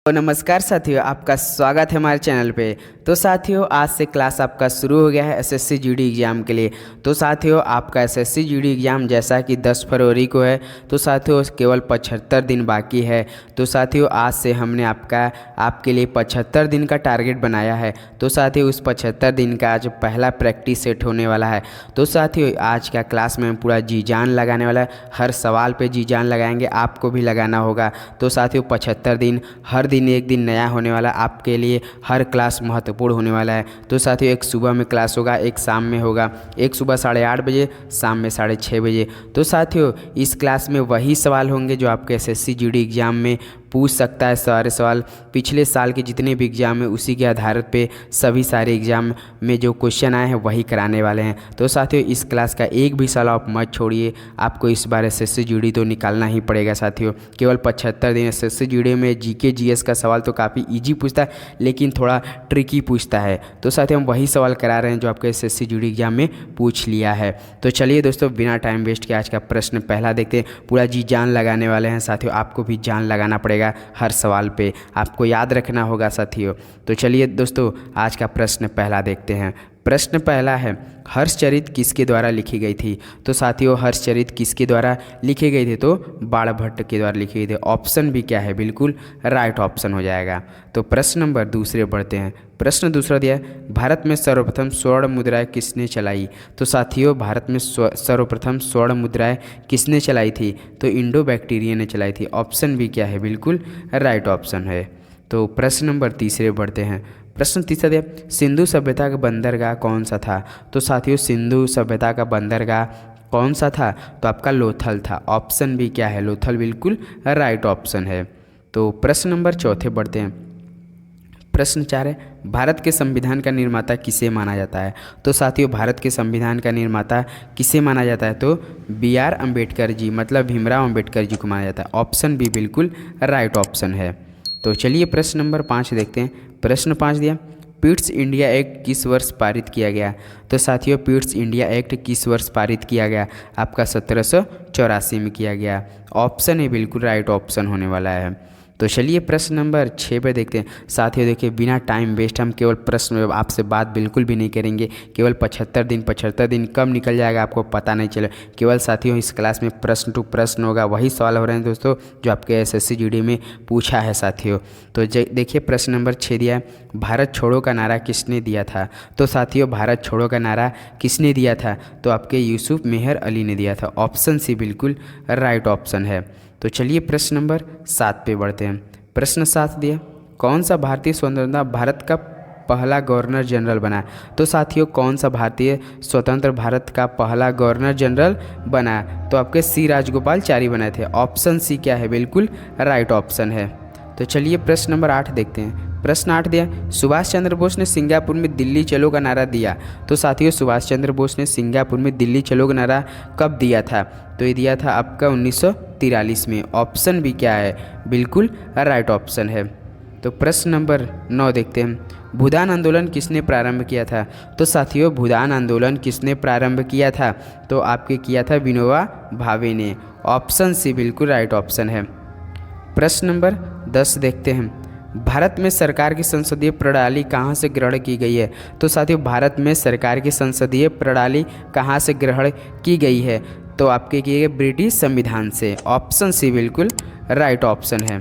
तो नमस्कार साथियों, आपका स्वागत है हमारे चैनल पे। तो साथियों, आज से क्लास आपका शुरू हो गया है एसएससी जीडी एग्ज़ाम के लिए। तो साथियों, आपका एसएससी जीडी एग्ज़ाम जैसा कि 10 फरवरी को है, तो साथियों केवल 75 दिन बाकी है। तो साथियों, आज से हमने आपके लिए 75 दिन का टारगेट बनाया है। तो साथियों, उस 75 दिन का आज पहला प्रैक्टिस सेट होने वाला है। तो साथियों, आज का क्लास में पूरा जी जान लगाने वाला है। हर सवाल पे जी जान लगाएंगे, आपको भी लगाना होगा। तो साथियों, 75 दिन, हर दिन एक दिन नया होने वाला आपके लिए। हर क्लास महत्वपूर्ण होने वाला है। तो साथियों, एक सुबह में क्लास होगा, एक शाम में होगा। एक सुबह 8:30 बजे, शाम में 6:30 बजे। तो साथियों, इस क्लास में वही सवाल होंगे जो आपके एसएससी जीडी एग्ज़ाम में पूछ सकता है। सारे सवाल पिछले साल के जितने भी एग्ज़ाम है उसी के आधार पे सभी सारे एग्ज़ाम में जो क्वेश्चन आए हैं वही कराने वाले हैं। तो साथियों, इस क्लास का एक भी सवाल आप मत छोड़िए। आपको इस बार एसएससी जीडी तो निकालना ही पड़ेगा साथियों। केवल 75 दिन एसएससी जीडी में जीके जीएस का सवाल तो काफ़ी ईजी पूछता है, लेकिन थोड़ा ट्रिकी पूछता है। तो साथियों, हम वही सवाल करा रहे हैं जो आपके एसएससी जीडी एग्ज़ाम में पूछ लिया है। तो चलिए दोस्तों, बिना टाइम वेस्ट किए आज का प्रश्न पहला देखते हैं। पूरा जी जान लगाने वाले हैं साथियों, आपको भी जान लगाना पड़ेगा हर सवाल पे, आपको याद रखना होगा साथियों। तो चलिए दोस्तों, आज का प्रश्न पहला देखते हैं। प्रश्न पहला है, हर्षचरित किसके द्वारा लिखी गई थी? तो साथियों, हर्षचरित किसके द्वारा लिखे गए थे? तो बाणभट्ट के द्वारा लिखे गए थे। ऑप्शन भी क्या है? बिल्कुल राइट ऑप्शन हो जाएगा। तो प्रश्न नंबर दूसरे पढ़ते हैं। प्रश्न दूसरा दिया है, भारत में सर्वप्रथम स्वर्ण मुद्राएं किसने चलाई? तो साथियों, भारत में सर्वप्रथम स्वर्ण मुद्राएं किसने चलाई थी? तो इंडो बैक्टीरिया ने चलाई थी। ऑप्शन भी क्या है? बिल्कुल राइट ऑप्शन है। तो प्रश्न नंबर तीसरे पढ़ते हैं। प्रश्न तीसरा दिया, सिंधु सभ्यता का बंदरगाह कौन सा था? तो साथियों, सिंधु सभ्यता का बंदरगाह कौन सा था? तो आपका लोथल था। ऑप्शन भी क्या है? लोथल बिल्कुल राइट ऑप्शन है। तो प्रश्न नंबर चौथे पढ़ते हैं। प्रश्न 4 है, भारत के संविधान का निर्माता किसे माना जाता है? तो साथियों, भारत के संविधान का निर्माता किसे माना जाता है? तो BR अम्बेडकर जी, मतलब भीमराव अम्बेडकर जी को माना जाता है। ऑप्शन भी बिल्कुल राइट ऑप्शन है। तो चलिए प्रश्न नंबर 5 देखते हैं। प्रश्न 5 दिया, पिट्स इंडिया एक्ट किस वर्ष पारित किया गया? तो साथियों, पिट्स इंडिया एक्ट किस वर्ष पारित किया गया? आपका 1784 में किया गया। ऑप्शन है बिल्कुल राइट ऑप्शन होने वाला है। तो चलिए प्रश्न नंबर 6 पे देखते हैं। साथियों देखिए, बिना टाइम वेस्ट हम केवल प्रश्न में आपसे बात बिल्कुल भी नहीं करेंगे। केवल 75 दिन कब निकल जाएगा आपको पता नहीं चले। केवल साथियों, इस क्लास में प्रश्न टू प्रश्न होगा, वही सवाल हो रहे हैं दोस्तों जो आपके एसएससी जीडी में पूछा है साथियों। तो देखिए, प्रश्न नंबर 6 दिया है, भारत छोड़ो का नारा किसने दिया था? तो साथियों, भारत छोड़ो का नारा किसने दिया था? तो आपके यूसुफ मेहर अली ने दिया था। ऑप्शन सी बिल्कुल राइट ऑप्शन है। तो चलिए प्रश्न नंबर 7 पे बढ़ते हैं। प्रश्न 7 दिया, कौन सा भारतीय स्वतंत्रता भारत का पहला गवर्नर जनरल बना? तो साथियों, कौन सा भारतीय स्वतंत्र भारत का पहला गवर्नर जनरल बना? तो आपके सी राजगोपालाचारी बनाए थे। ऑप्शन सी क्या है? बिल्कुल राइट ऑप्शन है। तो चलिए प्रश्न नंबर 8 देखते हैं। प्रश्न 8 दिया, सुभाष चंद्र बोस ने सिंगापुर में दिल्ली चलो का नारा दिया। तो साथियों, सुभाष चंद्र बोस ने सिंगापुर में दिल्ली चलो का नारा कब दिया था? तो ये दिया था आपका 1943 में। ऑप्शन भी क्या है? बिल्कुल राइट ऑप्शन है। तो प्रश्न नंबर 9 देखते हैं। भूदान आंदोलन किसने प्रारंभ किया था? तो साथियों, भूदान आंदोलन किसने प्रारंभ किया था? तो आपके किया था विनोबा भावे ने। ऑप्शन सी बिल्कुल राइट ऑप्शन है। प्रश्न नंबर 10 देखते हैं। भारत में सरकार की संसदीय प्रणाली कहाँ से ग्रहण की गई है? तो साथियों, भारत में सरकार की संसदीय प्रणाली कहाँ से ग्रहण की गई है? तो आपके किए गए ब्रिटिश संविधान से। ऑप्शन सी बिल्कुल राइट ऑप्शन है।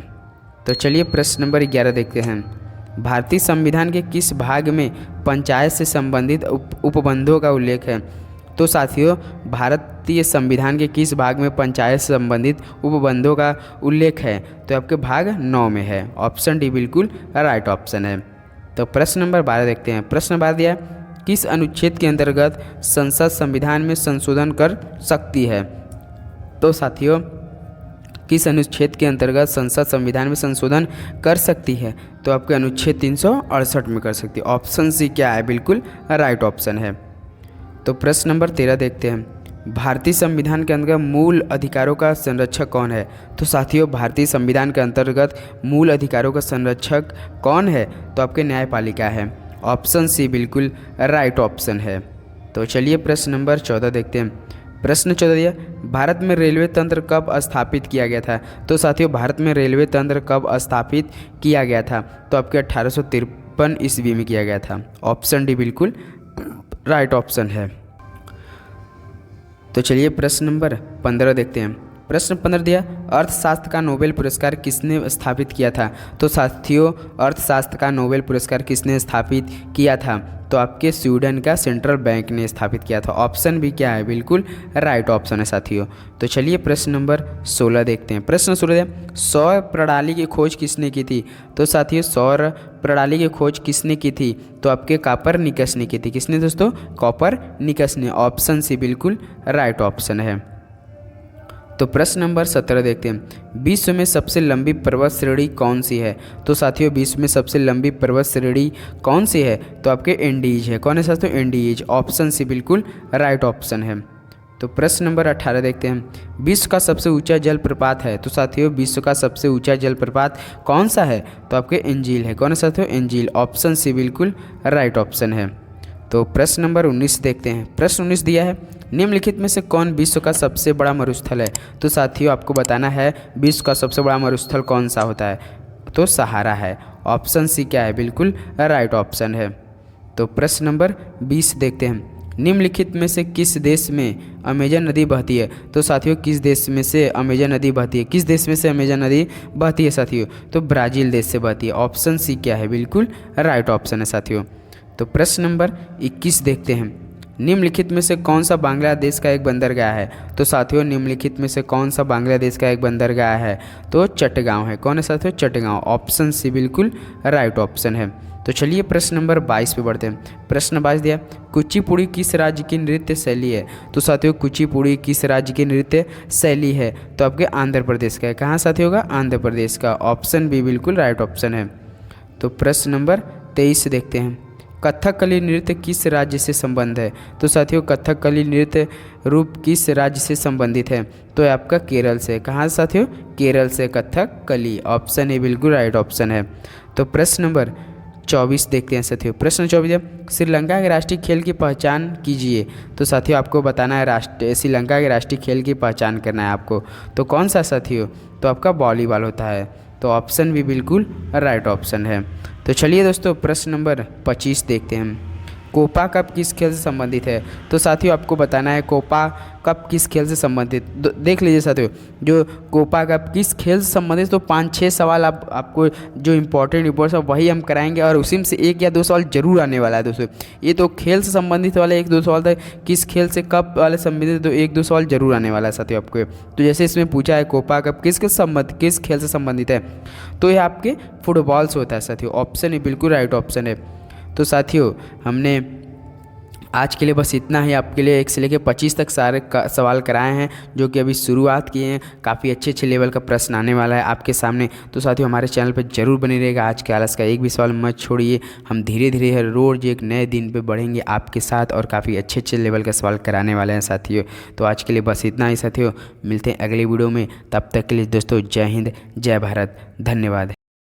तो चलिए प्रश्न नंबर 11 देखते हैं। भारतीय संविधान के किस भाग में पंचायत से संबंधित उपबंधों का उल्लेख है? तो साथियों, भारतीय संविधान के किस भाग में पंचायत से संबंधित उपबंधों का उल्लेख है? तो आपके भाग 9 में है। ऑप्शन डी बिल्कुल राइट ऑप्शन है। तो प्रश्न नंबर 12 देखते हैं। प्रश्न 12 दिया, किस अनुच्छेद के अंतर्गत संसद संविधान में संशोधन कर सकती है? तो साथियों, किस अनुच्छेद के अंतर्गत संसद संविधान में संशोधन कर सकती है? तो आपके अनुच्छेद 368 में कर सकती है। ऑप्शन सी क्या है? बिल्कुल राइट ऑप्शन है। तो प्रश्न नंबर 13 देखते हैं। भारतीय संविधान के अंतर्गत मूल अधिकारों का संरक्षक कौन है? तो साथियों, भारतीय संविधान के अंतर्गत मूल अधिकारों का संरक्षक कौन है? तो आपके न्यायपालिका है। ऑप्शन सी बिल्कुल राइट ऑप्शन है। तो चलिए प्रश्न नंबर 14 देखते हैं। प्रश्न 14 दिया, भारत में रेलवे तंत्र कब स्थापित किया गया था? तो साथियों भारत में रेलवे तंत्र कब स्थापित किया गया था? तो आपके 1853 ईस्वी में किया गया था। ऑप्शन डी बिल्कुल राइट ऑप्शन है। तो चलिए प्रश्न नंबर 15 देखते हैं। प्रश्न 15 दिया, अर्थशास्त्र का नोबेल पुरस्कार किसने स्थापित किया था? तो साथियों अर्थशास्त्र का नोबेल पुरस्कार किसने स्थापित किया था? तो आपके स्वीडन का सेंट्रल बैंक ने स्थापित किया था। ऑप्शन भी क्या है? बिल्कुल राइट ऑप्शन है साथियों। तो चलिए प्रश्न नंबर 16 देखते हैं। प्रश्न 16 दिया, सौर प्रणाली की खोज किसने की थी? तो साथियों सौर प्रणाली की खोज किसने की थी? तो आपके कॉपरनिकस ने की थी। किसने दोस्तों? कॉपरनिकस ने। ऑप्शन सी बिल्कुल राइट ऑप्शन है। तो प्रश्न नंबर 17 देखते हैं, विश्व में सबसे लंबी पर्वत श्रेणी कौन सी है? तो साथियों विश्व में सबसे लंबी पर्वत श्रेणी कौन सी है? तो आपके एंडीज है। कौन है साथियों? एंडीज। ऑप्शन सी बिल्कुल राइट ऑप्शन है। तो प्रश्न नंबर 18 देखते हैं, विश्व का सबसे ऊंचा जलप्रपात है? तो साथियों विश्व का सबसे ऊंचा जलप्रपात कौन सा है? तो आपके एंजील है। कौन है साथियों? एंजील। ऑप्शन सी बिल्कुल राइट ऑप्शन है। तो प्रश्न नंबर 19 देखते हैं। प्रश्न 19 दिया है, निम्नलिखित में से कौन विश्व का सबसे बड़ा मरुस्थल है? तो साथियों आपको बताना है विश्व का सबसे बड़ा मरुस्थल कौन सा होता है? तो सहारा है। ऑप्शन सी क्या है? बिल्कुल राइट ऑप्शन है। तो प्रश्न नंबर 20 देखते हैं, निम्नलिखित में से किस देश में अमेजन नदी बहती है? तो साथियों किस देश में से अमेजन नदी बहती है? किस देश में से अमेजन नदी बहती है साथियों? तो ब्राज़ील देश से बहती है। ऑप्शन सी क्या है? बिल्कुल राइट ऑप्शन है साथियों। तो प्रश्न नंबर 21 देखते हैं, निम्नलिखित में से कौन सा बांग्लादेश का एक बंदरगाह है? तो साथियों निम्नलिखित में से कौन सा बांग्लादेश का एक बंदरगाह है? तो चटगांव है। कौन है साथियों? चटगांव। ऑप्शन सी बिल्कुल राइट ऑप्शन है। तो चलिए प्रश्न नंबर 22 पे बढ़ते हैं। प्रश्न 22 दिया, कुचिपुड़ी किस राज्य की नृत्य शैली है? तो साथियों कुचिपुड़ी किस राज्य की नृत्य शैली है? तो आपके आंध्र प्रदेश का है। कहाँ साथियों का? आंध्र प्रदेश का। ऑप्शन बी बिल्कुल राइट ऑप्शन है। तो प्रश्न नंबर 23 देखते हैं, कथकली नृत्य किस राज्य से संबंध है? तो साथियों कथकली नृत्य रूप किस राज्य से संबंधित है? तो ये आपका केरल से। कहाँ साथियों? केरल से कथकली। ऑप्शन ए बिल्कुल राइट ऑप्शन है। तो प्रश्न नंबर 24 देखते हैं साथियों। प्रश्न 24 है, श्रीलंका के राष्ट्रीय खेल की पहचान कीजिए। तो साथियों आपको बताना है श्रीलंका के राष्ट्रीय खेल की पहचान करना है आपको। तो कौन सा साथियों? तो आपका वॉलीबॉल होता है। तो ऑप्शन भी बिल्कुल राइट ऑप्शन है। तो चलिए दोस्तों प्रश्न नंबर 25 देखते हैं, कोपा कप किस खेल से संबंधित है? तो साथियों आपको बताना है कोपा कप किस खेल से संबंधित। देख लीजिए साथियों, जो कोपा कप किस खेल से संबंधित, तो 5-6 सवाल आपको जो इंपॉर्टेंट वही हम कराएंगे और उसी में से 1 या 2 सवाल जरूर आने वाला है दोस्तों। ये तो खेल से संबंधित वाले 1-2 सवाल था, किस खेल से कप वाले संबंधित तो 1-2 सवाल जरूर आने वाला है साथियों आपको। तो जैसे इसमें पूछा है कोपा कप किस खेल से संबंधित है, तो ये आपके फुटबॉल से होता है साथियों। ऑप्शन ही बिल्कुल राइट ऑप्शन है। तो साथियों हमने आज के लिए बस इतना ही आपके लिए 1 से लेकर 25 तक सारे सवाल कराए हैं, जो कि अभी शुरुआत किए हैं। काफ़ी अच्छे लेवल का प्रश्न आने वाला है आपके सामने। तो साथियों हमारे चैनल पर जरूर बने रहेगा। आज के आलस का एक भी सवाल मत छोड़िए। हम धीरे धीरे हर रोज़ एक नए दिन पे बढ़ेंगे आपके साथ और काफ़ी अच्छे लेवल का सवाल कराने वाले हैं साथियों। तो आज के लिए बस इतना ही साथियों, मिलते हैं अगले वीडियो में। तब तक के लिए दोस्तों जय हिंद, जय भारत, धन्यवाद।